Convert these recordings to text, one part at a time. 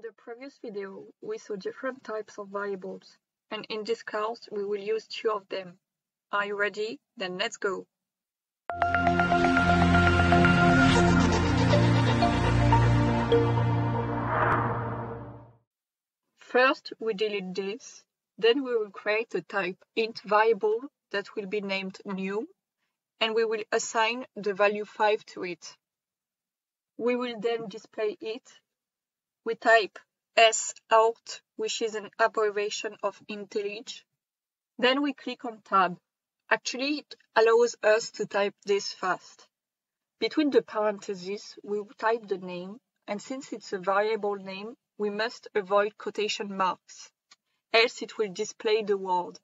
the previous video, we saw different types of variables, and in this course, we will use 2 of them. Are you ready? Then let's go! First, we delete this, then we will create a type int variable that will be named new, and we will assign the value 5 to it. We will then display it. We type sout, which is an abbreviation of IntelliJ. Then we click on Tab. Actually, it allows us to type this fast. Between the parentheses, we will type the name, and since it's a variable name, we must avoid quotation marks, else it will display the word.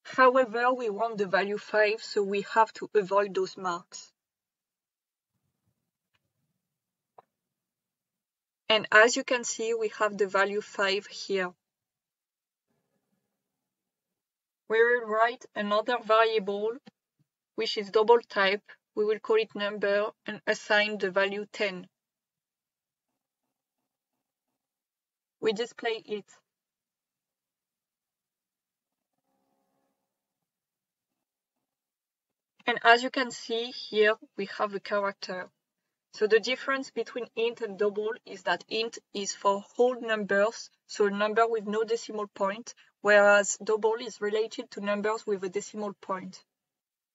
However, we want the value 5, so we have to avoid those marks. And as you can see, we have the value 5 here. We will write another variable, which is double type. We will call it number and assign the value 10. We display it. And as you can see here, we have a character. So the difference between int and double is that int is for whole numbers, so a number with no decimal point, whereas double is related to numbers with a decimal point.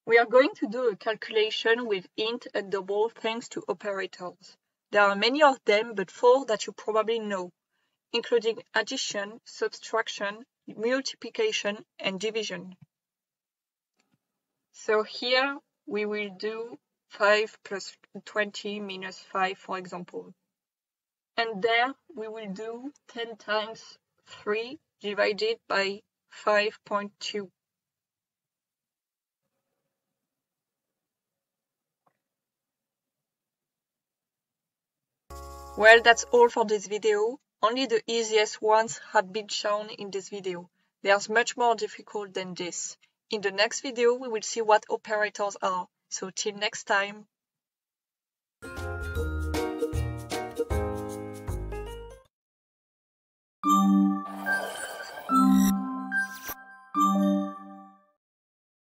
We are going to do a calculation with int and double thanks to operators. There are many of them, but 4 that you probably know, including addition, subtraction, multiplication, and division. So here we will do 5 plus 20 minus 5, for example. And there we will do 10 times 3 divided by 5.2. Well, that's all for this video. Only the easiest ones have been shown in this video. There's much more difficult than this. In the next video, we will see what operators are. So till next time.